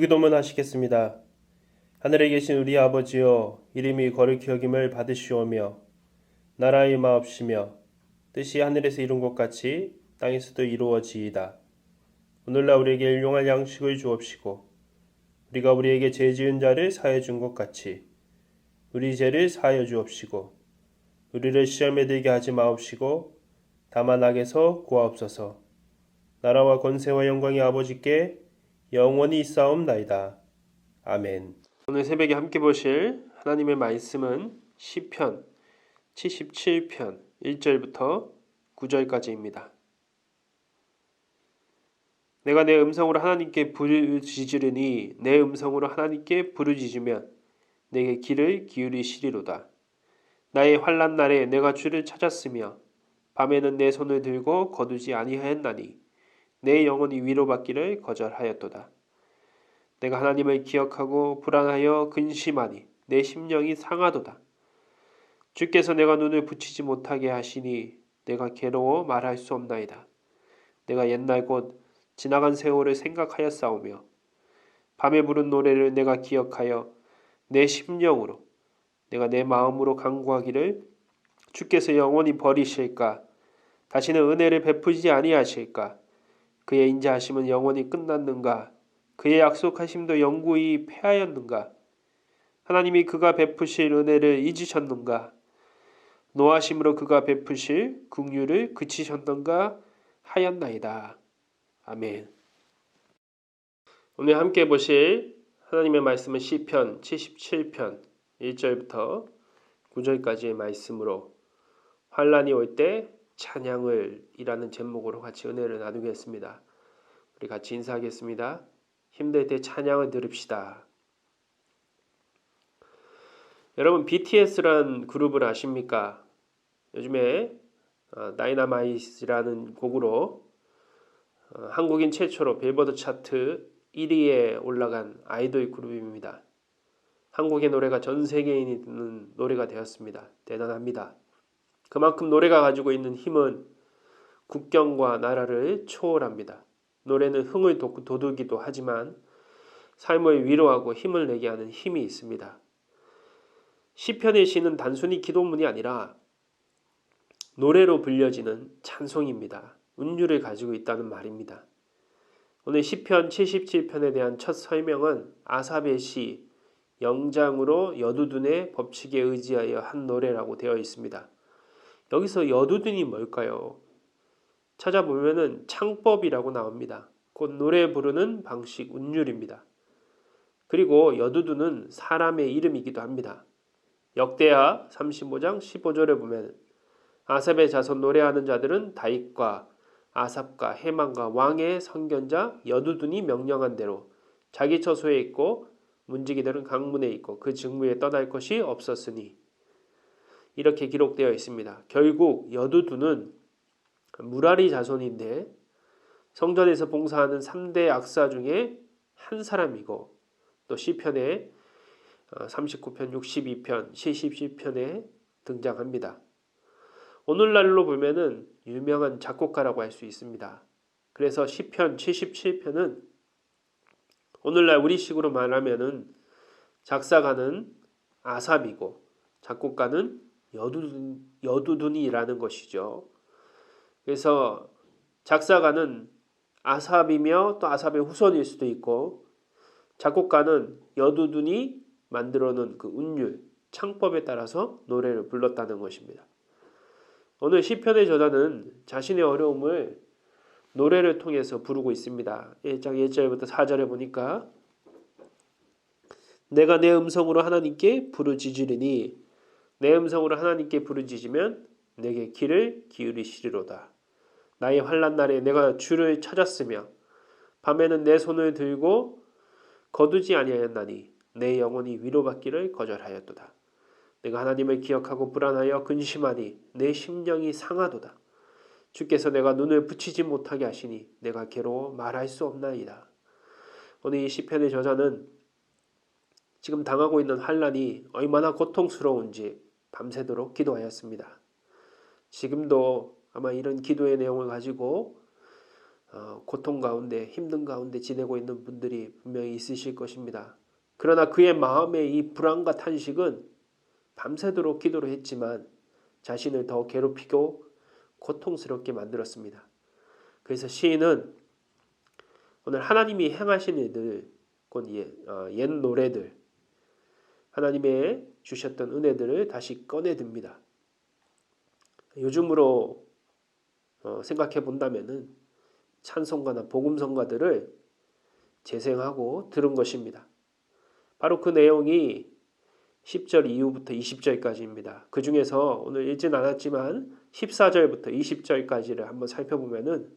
기도문 하시겠습니다. 하늘에 계신 우리 아버지여, 이름이 거룩히 여김을 받으시오며 나라의 마옵시며 뜻이 하늘에서 이룬 것 같이 땅에서도 이루어지이다. 오늘날 우리에게 일용할 양식을 주옵시고 우리가 우리에게 죄 지은 자를 사하여 준 것 같이 우리 죄를 사하여 주옵시고 우리를 시험에 들게 하지 마옵시고 다만 악에서 구하옵소서. 나라와 권세와 영광이 아버지께 영원히 있사옵나이다. 아멘. 오늘 새벽에 함께 보실 하나님의 말씀은 시편 77편 1절부터 9절까지입니다. 내가 내 음성으로 하나님께 부르짖으리니 내 음성으로 하나님께 부르짖으면 내게 귀를 기울이시리로다. 나의 환난 날에 내가 주를 찾았으며 밤에는 내 손을 들고 거두지 아니하였나니 내 영혼이 위로받기를 거절하였도다. 내가 하나님을 기억하고 불안하여 근심하니 내 심령이 상하도다. 주께서 내가 눈을 붙이지 못하게 하시니 내가 괴로워 말할 수 없나이다. 내가 옛날 곧 지나간 세월을 생각하였사오며 밤에 부른 노래를 내가 기억하여 내 심령으로 내가 내 마음으로 간구하기를 주께서 영원히 버리실까? 다시는 은혜를 베푸지 아니하실까? 그의 인자하심은 영원히 끝났는가? 그의 약속하심도 영구히 패하였는가? 하나님이 그가 베푸실 은혜를 잊으셨는가? 노하심으로 그가 베푸실 긍휼을 그치셨는가 하였나이다. 아멘. 오늘 함께 보실 하나님의 말씀은 시편 77편 1절부터 9절까지의 말씀으로 환난이 올 때 찬양을 이라는 제목으로 같이 은혜를 나누겠습니다. 우리 같이 인사하겠습니다. 힘들 때 찬양을 들읍시다. 여러분 BTS란 그룹을 아십니까? 요즘에 다이너마이트라는 곡으로 한국인 최초로 빌보드 차트 1위에 올라간 아이돌 그룹입니다. 한국의 노래가 전 세계인이 듣는 노래가 되었습니다. 대단합니다. 그만큼 노래가 가지고 있는 힘은 국경과 나라를 초월합니다. 노래는 흥을 돋우기도 하지만 삶을 위로하고 힘을 내게 하는 힘이 있습니다. 시편의 시는 단순히 기도문이 아니라 노래로 불려지는 찬송입니다. 운율을 가지고 있다는 말입니다. 오늘 시편 77편에 대한 첫 설명은 아삽의 시 영장으로 여두둔의 법칙에 의지하여 한 노래라고 되어 있습니다. 여기서 여두둔이 뭘까요? 찾아보면은 창법이라고 나옵니다. 곧 노래 부르는 방식, 운율입니다. 그리고 여두둔은 사람의 이름이기도 합니다. 역대하 35장 15절에 보면 아삽의 자손 노래하는 자들은 다윗과 아삽과 헤만과 왕의 선견자 여두둔이 명령한 대로 자기 처소에 있고 문지기들은 강문에 있고 그 직무에 떠날 것이 없었으니 이렇게 기록되어 있습니다. 결국 여두둔은 무라리 자손인데 성전에서 봉사하는 3대 악사 중에 한 사람이고 또 시편에 39편, 62편, 77편에 등장합니다. 오늘날로 보면은 유명한 작곡가라고 할 수 있습니다. 그래서 시편 77편은 오늘날 우리식으로 말하면은 작사가는 아삽이고 작곡가는 여두둔이라는 것이죠. 그래서 작사가는 아삽이며 또 아삽의 후손일 수도 있고 작곡가는 여두둔이 만들어놓은 그 운율, 창법에 따라서 노래를 불렀다는 것입니다. 오늘 시편의 저자는 자신의 어려움을 노래를 통해서 부르고 있습니다. 1장 1절부터 4절에 보니까 내가 내 음성으로 하나님께 부르짖으리니 내 음성으로 하나님께 부르짖으면 내게 귀를 기울이시리로다. 나의 환난 날에 내가 주를 찾았으며 밤에는 내 손을 들고 거두지 아니하였나니 내 영혼이 위로받기를 거절하였도다. 내가 하나님을 기억하고 불안하여 근심하니 내 심령이 상하도다. 주께서 내가 눈을 붙이지 못하게 하시니 내가 괴로워 말할 수 없나이다. 오늘 이 시편의 저자는 지금 당하고 있는 환난이 얼마나 고통스러운지 밤새도록 기도하였습니다. 지금도 아마 이런 기도의 내용을 가지고 고통 가운데 힘든 가운데 지내고 있는 분들이 분명히 있으실 것입니다. 그러나 그의 마음의 이 불안과 탄식은 밤새도록 기도를 했지만 자신을 더 괴롭히고 고통스럽게 만들었습니다. 그래서 시인은 오늘 하나님이 행하신 일들, 곧 옛 노래들, 하나님의 주셨던 은혜들을 다시 꺼내듭니다. 요즘으로 생각해 본다면은 찬송가나 복음성가들을 재생하고 들은 것입니다. 바로 그 내용이 10절 이후부터 20절까지입니다. 그 중에서 오늘 읽진 않았지만 14절부터 20절까지를 한번 살펴보면은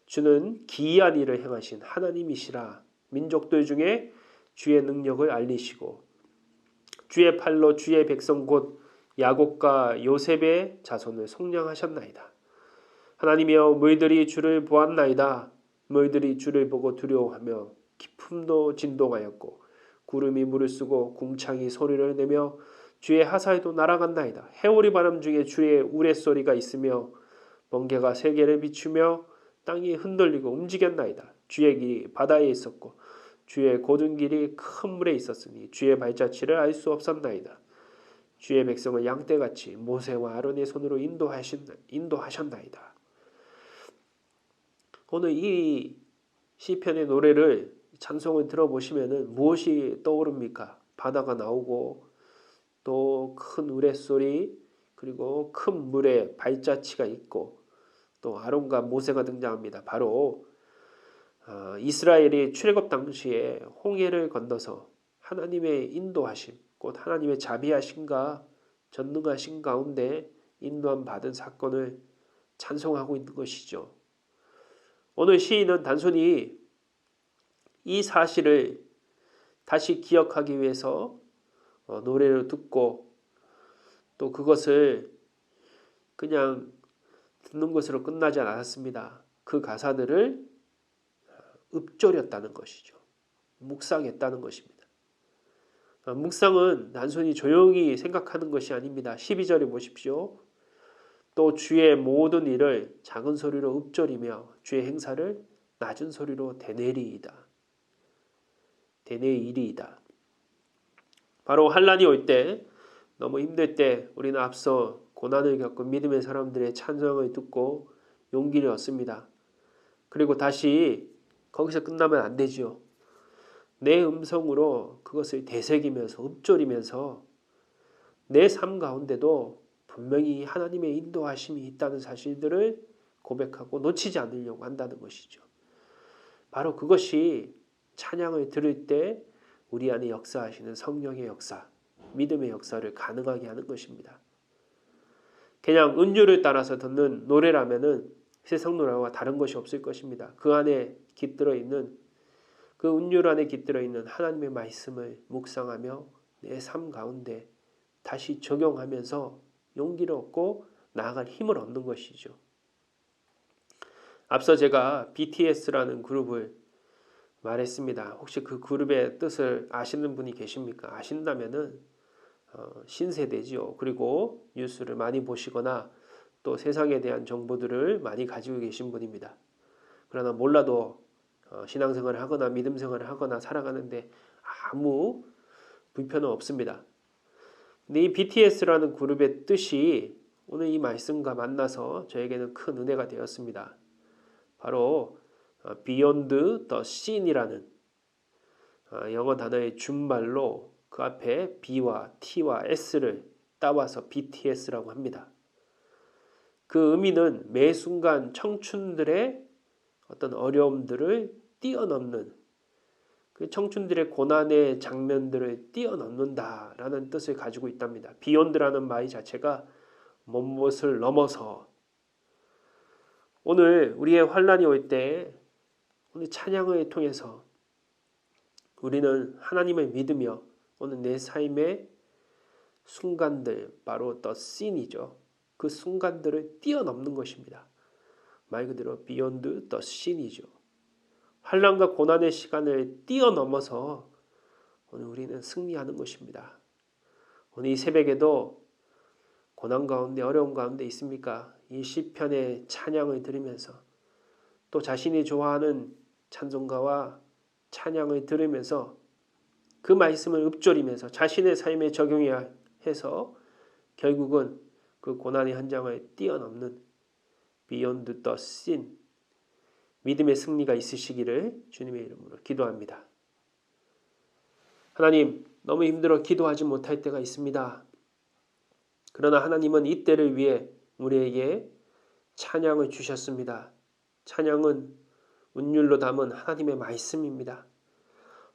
주는 기이한 일을 행하신 하나님이시라 민족들 중에 주의 능력을 알리시고 주의 팔로 주의 백성 곧 야곱과 요셉의 자손을 속량하셨나이다. 하나님이여 너희들이 주를 보았나이다. 너희들이 주를 보고 두려워하며 기품도 진동하였고 구름이 물을 쓰고 궁창이 소리를 내며 주의 하사에도 날아간나이다. 해오리 바람 중에 주의 우레소리가 있으며 번개가 세계를 비추며 땅이 흔들리고 움직였나이다. 주의 길이 바다에 있었고 주의 곧은 길이 큰 물에 있었으니 주의 발자취를 알 수 없었나이다. 주의 백성을 양떼같이 모세와 아론의 손으로 인도하셨나이다. 오늘 이 시편의 노래를 찬송을 들어보시면은 무엇이 떠오릅니까? 바다가 나오고 또 큰 우레소리 그리고 큰 물에 발자취가 있고 또 아론과 모세가 등장합니다. 바로 이스라엘이 출애굽 당시에 홍해를 건너서 하나님의 인도하심, 곧 하나님의 자비하심과 전능하심 가운데 인도함 받은 사건을 찬송하고 있는 것이죠. 오늘 시인은 단순히 이 사실을 다시 기억하기 위해서 노래를 듣고 또 그것을 그냥 듣는 것으로 끝나지 않았습니다. 그 가사들을 읊조렸다는 것이죠. 묵상했다는 것입니다. 묵상은 단순히 조용히 생각하는 것이 아닙니다. 12절에 보십시오. 또 주의 모든 일을 작은 소리로 읊조리며 주의 행사를 낮은 소리로 되뇌리이다. 되뇌이리이다. 바로 환난이 올 때, 너무 힘들 때 우리는 앞서 고난을 겪은 믿음의 사람들의 찬송을 듣고 용기를 얻습니다. 그리고 다시 거기서 끝나면 안 되죠. 내 음성으로 그것을 되새기면서 읊조리면서 내 삶 가운데도 분명히 하나님의 인도하심이 있다는 사실들을 고백하고 놓치지 않으려고 한다는 것이죠. 바로 그것이 찬양을 들을 때 우리 안에 역사하시는 성령의 역사, 믿음의 역사를 가능하게 하는 것입니다. 그냥 은율을 따라서 듣는 노래라면은 세상 노래와 다른 것이 없을 것입니다. 그 안에 깃들어 있는 그 은율 안에 깃들어 있는 하나님의 말씀을 묵상하며 내 삶 가운데 다시 적용하면서 용기를 얻고 나아갈 힘을 얻는 것이죠. 앞서 제가 BTS라는 그룹을 말했습니다. 혹시 그 그룹의 뜻을 아시는 분이 계십니까? 아신다면은 신세대지요. 그리고 뉴스를 많이 보시거나 또 세상에 대한 정보들을 많이 가지고 계신 분입니다. 그러나 몰라도 신앙생활을 하거나 믿음생활을 하거나 살아가는데 아무 불편은 없습니다. 근데 이 BTS라는 그룹의 뜻이 오늘 이 말씀과 만나서 저에게는 큰 은혜가 되었습니다. 바로 Beyond the Seen이라는 영어 단어의 준말로 그 앞에 B와 T와 S를 따와서 BTS라고 합니다. 그 의미는 매 순간 청춘들의 어떤 어려움들을 뛰어넘는 그 청춘들의 고난의 장면들을 뛰어넘는다라는 뜻을 가지고 있답니다. 비욘드라는 말 자체가 무엇을 넘어서 오늘 우리의 환난이 올 때 오늘 찬양을 통해서 우리는 하나님을 믿으며 오늘 내 삶의 순간들 바로 the seen이죠. 그 순간들을 뛰어넘는 것입니다. 말 그대로 beyond the seen이죠. 환난과 고난의 시간을 뛰어넘어서 오늘 우리는 승리하는 것입니다. 오늘 이 새벽에도 고난 가운데 어려움 가운데 있습니까? 이 시편의 찬양을 들으면서 또 자신이 좋아하는 찬송가와 찬양을 들으면서 그 말씀을 읊조리면서 자신의 삶에 적용해야 해서 결국은 그 고난의 현장을 뛰어넘는 Beyond the Sin 믿음의 승리가 있으시기를 주님의 이름으로 기도합니다. 하나님, 너무 힘들어 기도하지 못할 때가 있습니다. 그러나 하나님은 이 때를 위해 우리에게 찬양을 주셨습니다. 찬양은 운율로 담은 하나님의 말씀입니다.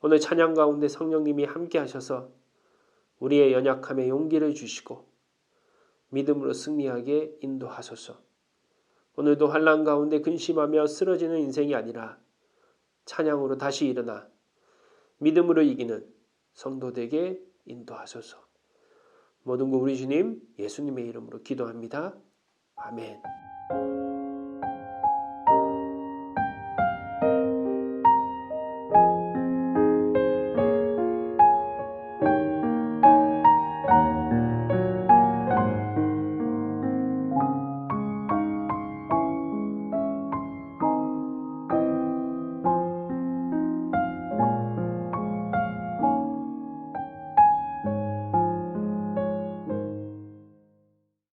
오늘 찬양 가운데 성령님이 함께 하셔서 우리의 연약함에 용기를 주시고 믿음으로 승리하게 인도하소서. 오늘도 환난 가운데 근심하며 쓰러지는 인생이 아니라 찬양으로 다시 일어나 믿음으로 이기는 성도 되게 인도하소서. 모든 것 우리 주님 예수님의 이름으로 기도합니다. 아멘.